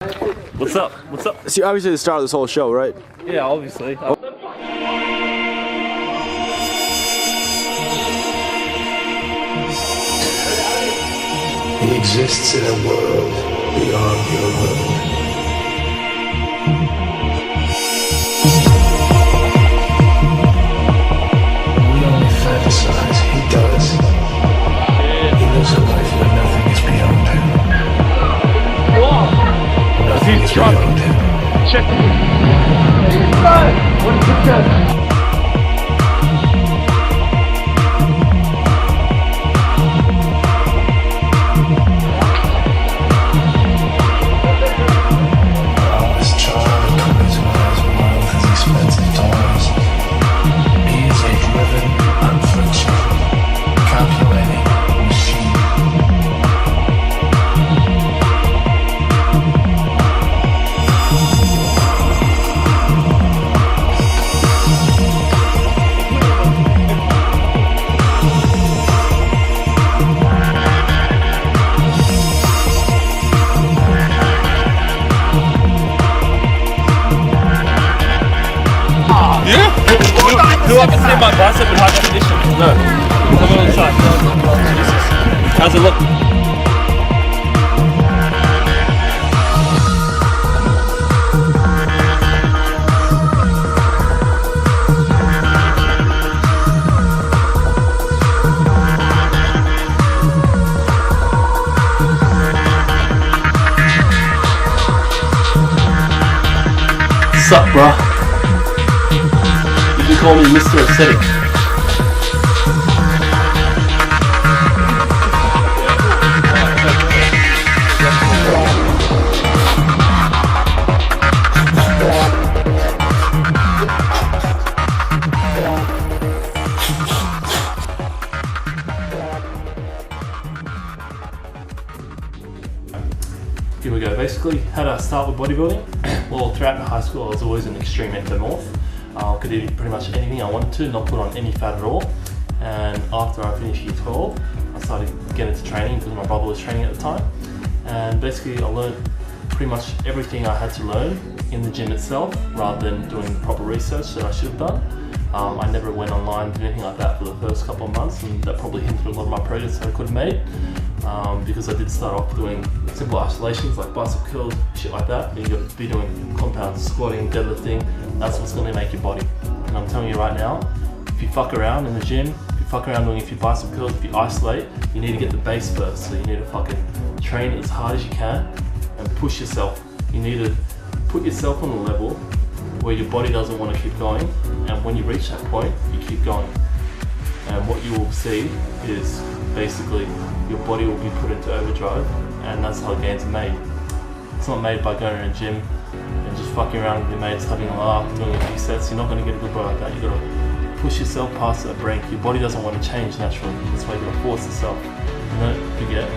What's up? What's up? See, obviously the start of this whole show, right? Yeah, obviously. He exists in a world beyond your world. We only fantasize, he does. He lives a life where nothing is beyond him. Nothing is beyond him. Check. Do I can see my bicep in high definition? No. Come on inside. How's it look? Sup, bruh? You call me Mr. Aesthetic. Here we go. Basically, how did I start with bodybuilding? Well, throughout high school, I was always an extreme endomorph. Could eat pretty much anything I wanted to, not put on any fat at all. And after I finished year 12, I started getting into training because my brother was training at the time. And basically I learned pretty much everything I had to learn in the gym itself rather than doing the proper research that I should have done. I never went online, did anything like that for the first couple of months, and that probably hindered a lot of my progress that I could have made. Because I did start off doing simple isolations like bicep curls, shit like that. Then you got to be doing compound squatting, deadlifting. That's what's going to make your body. And I'm telling you right now, if you fuck around in the gym, if you fuck around doing a few bicep curls, if you isolate, you need to get the base first. So you need to fucking train as hard as you can and push yourself. You need to put yourself on a level where your body doesn't want to keep going, and when you reach that point, you keep going. And what you will see is basically your body will be put into overdrive, and that's how gains are made. It's not made by going to a gym and just fucking around with your mates, having a laugh, doing a few sets. You're not going to get a good body like that. You've got to push yourself past that brink. Your body doesn't want to change naturally. That's why you've got to force yourself. And don't forget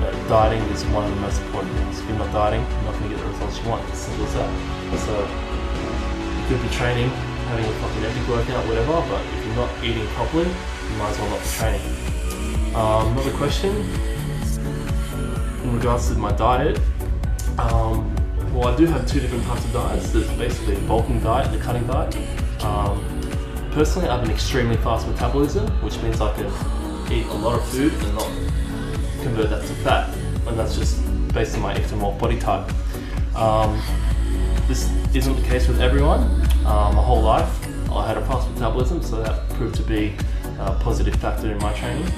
that dieting is one of the most important things. If you're not dieting, you're not going to get the results you want. It's simple as that. So you could be training, having a fucking epic workout, whatever, but if you're not eating properly, you might as well not be training. Another question in regards to my diet. Well, I do have two different types of diets. There's basically a bulking diet and a cutting diet. Personally, I have an extremely fast metabolism, which means I can eat a lot of food and not convert that to fat, and that's just based on my ectomorph body type. This isn't the case with everyone. My whole life I had a fast metabolism, so that proved to be a positive factor in my training,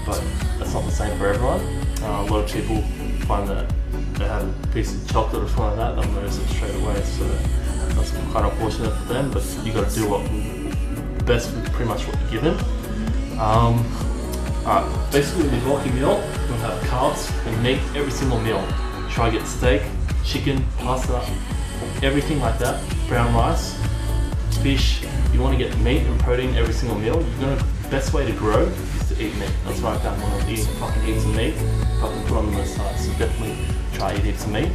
but that's not the same for everyone. A lot of people find that they have a piece of chocolate or something like that, they'll notice it straight away, so that's kind of unfortunate for them, but you got to do what best with pretty much what you're given. Basically with your bulky meal, you'll have carbs and meat every single meal. Try to get steak, chicken, pasta, everything like that, brown rice, fish. You want to get meat and protein every single meal. The best way to grow is to eat meat. That's why I found when I was eating fucking heaps of meat, fucking put on the side. So definitely try to eat heaps of meat.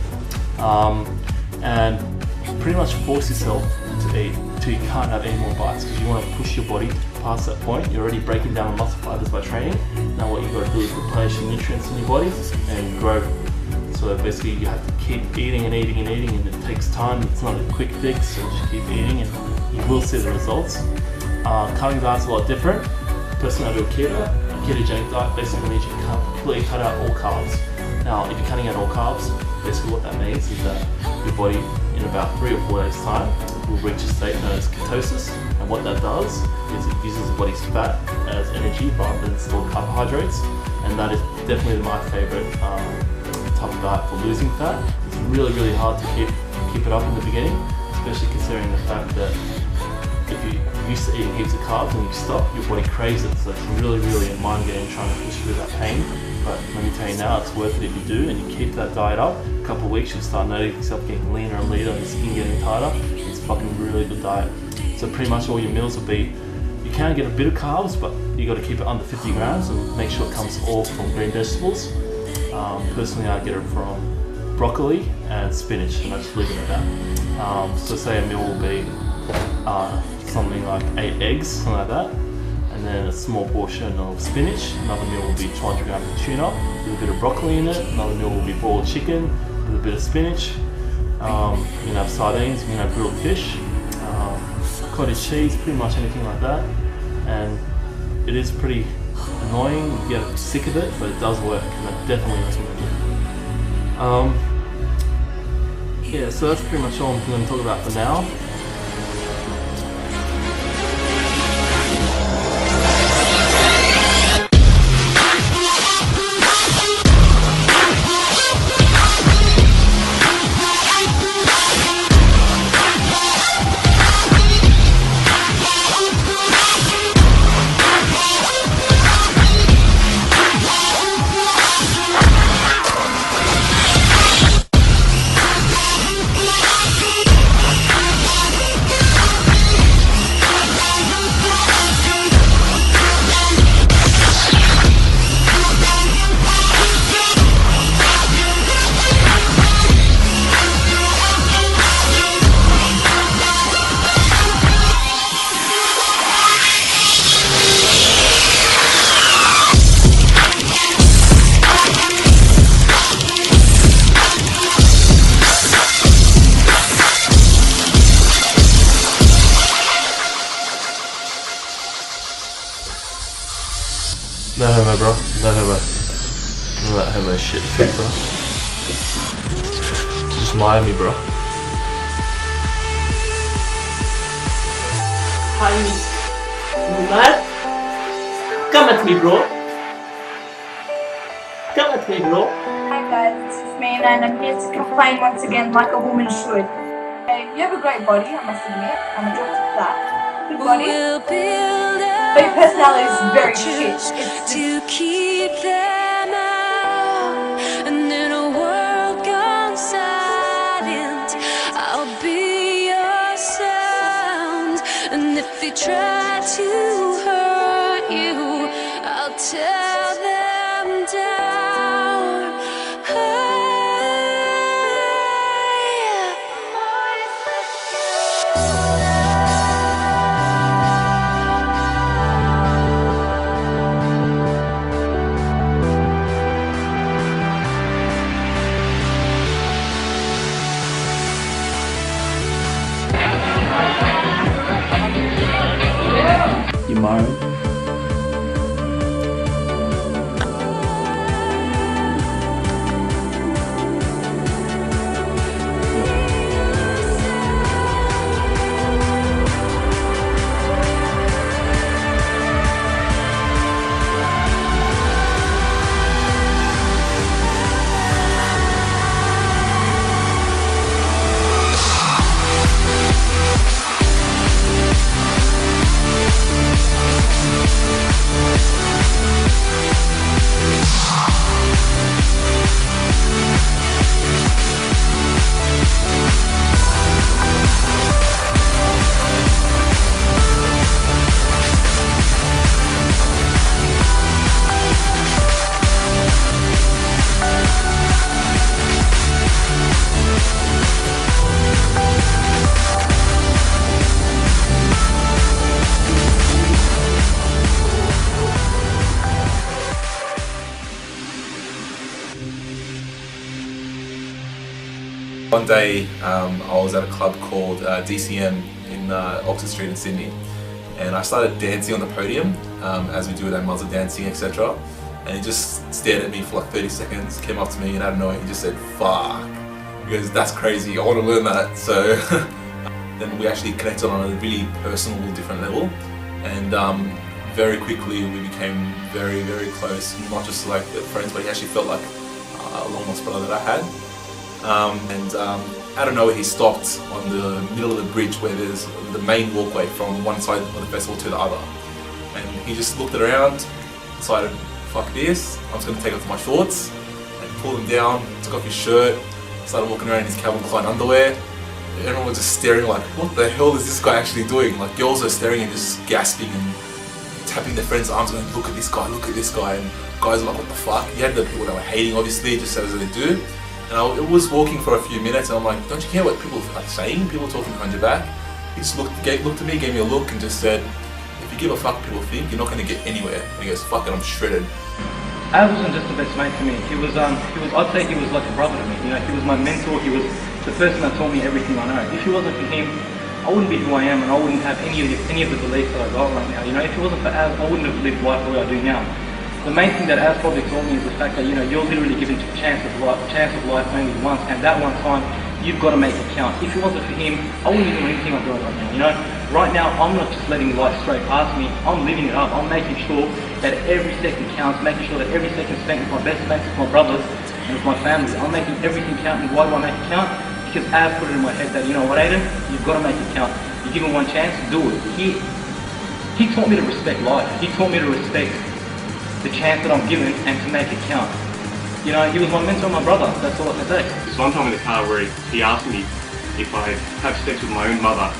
And pretty much force yourself to eat till you can't have any more bites, because you want to push your body past that point. You're already breaking down the muscle fibers by training. Now what you've got to do is replenish your nutrients in your body and grow. So So basically you have to keep eating and eating and eating, and it takes time. It's not a quick fix, so just keep eating and you will see the results. Cutting diet's a lot different. Personally, I do a ketogenic diet basically means you completely cut out all carbs. Now, if you're cutting out all carbs, basically what that means is that your body in about 3 or 4 days time will reach a state known as ketosis, and what that does is it uses the body's fat as energy rather than stored carbohydrates, and that is definitely my favorite type of diet for losing fat. It's really hard to keep it up in the beginning, especially considering the fact that if you're used to eating heaps of carbs and you stop, your body craves it, so it's really a mind game trying to push through that pain. But let me tell you now, it's worth it if you do and you keep that diet up. A couple of weeks you'll start noticing yourself getting leaner and leaner and the skin getting tighter. It's fucking really good diet. So pretty much all your meals will be, you can get a bit of carbs, but you got to keep it under 50 grams and make sure it comes all from green vegetables. Personally, I get it from broccoli and spinach, and I just leave it at that. So say a meal will be something like 8 eggs, something like that, and then a small portion of spinach. Another meal will be 200 grams of tuna with a bit of broccoli in it. Another meal will be boiled chicken with a bit of spinach. You can have sardines, you can have grilled fish, cottage cheese, pretty much anything like that. And it is pretty annoying, you get sick of it, but it does work, and I definitely recommend it. Yeah, so that's pretty much all I'm going to talk about for now. No homo, bro. No homo. None of that homo shit, bro. Just Miami, bro. Hi, Mutante. Come at me, bro. Come at me, bro. Hi guys, this is Mina and I'm here to complain once again like a woman should. Hey, you have a great body, I must admit. I'm attracted to that. Good body. But your personality is very shit. It's to keep them out, and in a world gone silent, I'll be your sound. And if they try to hurt you, I'll tear them down. You married? One day I was at a club called DCM in Oxford Street in Sydney, and I started dancing on the podium as we do with our muzzle dancing, etc. And he just stared at me for like 30 seconds, came up to me, and out of nowhere he just said, "Fuck." He goes, "That's crazy, I want to learn that." So then we actually connected on a really personal, different level, and very quickly we became very, very close. Not just like friends, but he actually felt like a long lost brother that I had. Out of nowhere he stopped on the middle of the bridge where there's the main walkway from one side of the festival to the other, and he just looked around, decided, "Fuck this, I'm just going to take off my shorts," and pulled them down, took off his shirt, started walking around in his Calvin Klein underwear. Everyone was just staring like, what the hell is this guy actually doing? Like, girls are staring and just gasping and tapping their friends' arms going, "Look at this guy, look at this guy," and guys are like, "What the fuck?" You had the people that were hating, obviously, just as they do. And I was walking for a few minutes and I'm like, "Don't you hear what people are saying? People talking behind your back." He just looked at me, gave me a look and just said, "If you give a fuck what people think, you're not going to get anywhere." And he goes, "Fuck it, I'm shredded." Az wasn't just the best mate to me. He was, I'd say he was like a brother to me. You know, he was my mentor. He was the person that taught me everything I know. If it wasn't for him, I wouldn't be who I am, and I wouldn't have any of the beliefs that I got right now. You know, if it wasn't for Az, I wouldn't have lived life the way I do now. The main thing that Az probably taught me is the fact that, you know, you're literally given a chance of life only once, and that one time you've got to make it count. If it wasn't for him, I wouldn't be doing anything I'm doing right now. You know, right now I'm not just letting life straight past me. I'm living it up. I'm making sure that every second counts, making sure that every second spent with my best mates, with my brothers, and with my family. I'm making everything count. And why do I make it count? Because Az put it in my head that, you know what, Aiden, you've got to make it count. You're given one chance, do it. He taught me to respect life. He taught me to respect the chance that I'm given and to make it count. You know, he was my mentor and my brother. That's all I can say. There's one time in the car where he asked me if I'd have sex with my own mother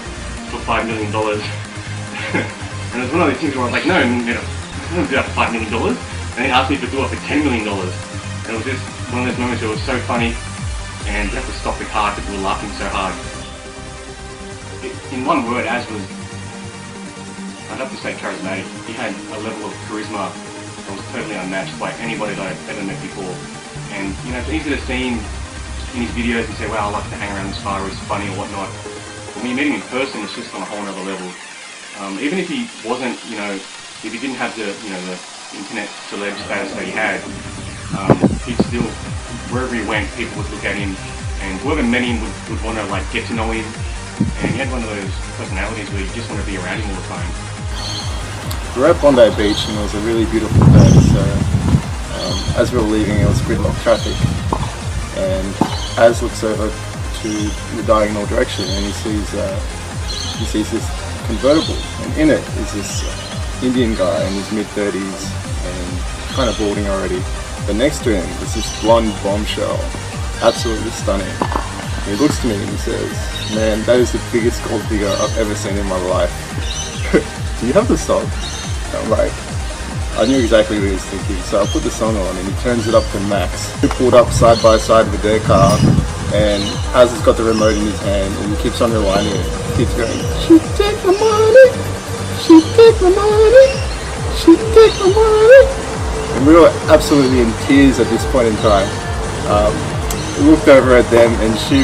for $5 million. And it was one of those things where I was like, no, I wouldn't do that for $5 million. And he asked me if I'd do it for $10 million. And it was just one of those moments that was so funny, and we had to stop the car because we were laughing so hard. In one word, Az was, I'd have to say, charismatic. He had a level of charisma that was totally unmatched by anybody that I've ever met before. And, you know, it's easy to see him in his videos and say, wow, I like to hang around this bar, or he's funny or whatnot. But when you meet him in person, it's just on a whole other level. Even if he wasn't, you know, if he didn't have the, you know, the internet celeb status that he had, he'd still, wherever he went, people would look at him, and whoever met him would want to, like, get to know him. And he had one of those personalities where you just want to be around him all the time. We're at Bondi Beach and it was a really beautiful day, so as we were leaving it was gridlock traffic, and Az looks over to the diagonal direction and he sees this convertible, and in it is this Indian guy in his mid-30s and kind of balding already, but next to him is this blonde bombshell, absolutely stunning. He looks to me and he says, "Man, that is the biggest gold digger I've ever seen in my life." "Do you have the song?" I'm like, I knew exactly what he was thinking, so I put the song on and he turns it up to max. We pulled up side by side with their car, and Az has got the remote in his hand and he keeps on rewinding it. He keeps going, "She take my money, she take my money, she take my money." And we were absolutely in tears at this point in time. We looked over at them and he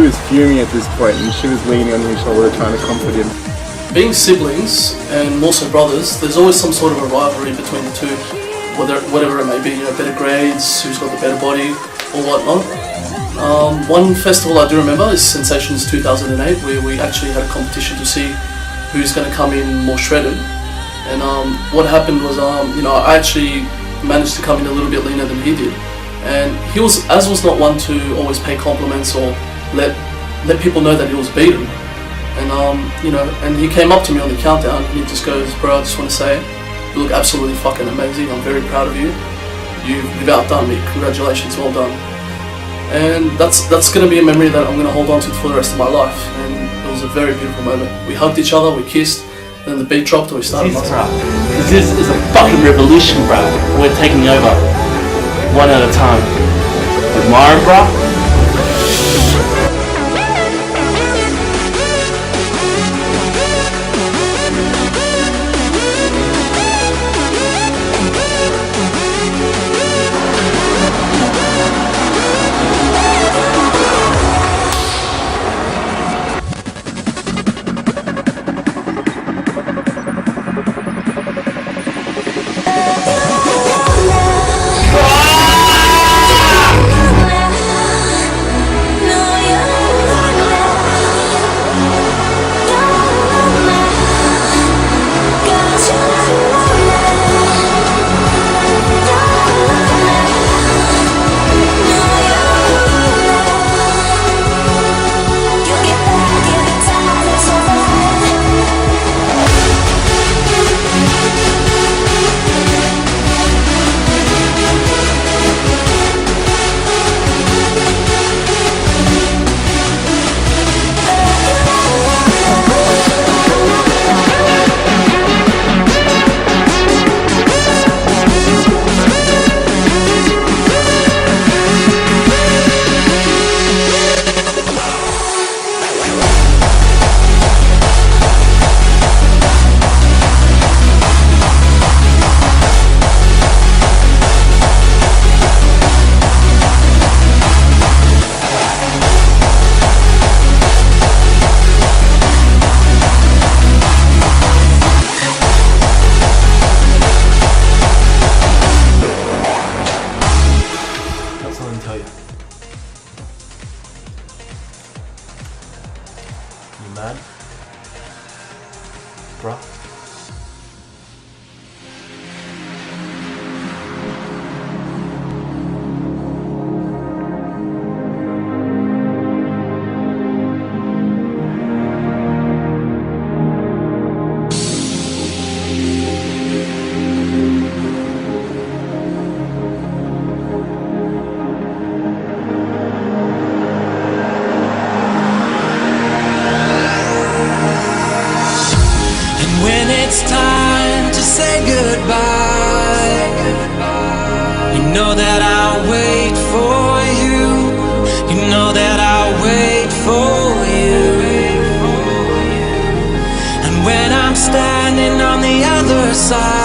was fuming at this point, and she was leaning on his shoulder trying to comfort him. Being siblings and more so brothers, there's always some sort of a rivalry between the two, whatever it may be, you know, better grades, who's got the better body, or whatnot. One festival I do remember is Sensations 2008, where we actually had a competition to see who's going to come in more shredded. And what happened was, you know, I actually managed to come in a little bit leaner than he did. And Az was not one to always pay compliments or let people know that he was beaten. And you know, and he came up to me on the countdown and he just goes, "Bro, I just want to say, you look absolutely fucking amazing. I'm very proud of you. You've outdone me. Congratulations, well done." And that's going to be a memory that I'm going to hold on to for the rest of my life. And it was a very beautiful moment. We hugged each other, we kissed, and then the beat dropped and we started. Zyzz is a fucking revolution, bro. We're taking over, one at a time. With Myron, bro. mad. Bruh. When it's time to say goodbye, you know that I'll wait for you. You know that I'll wait for you. And when I'm standing on the other side,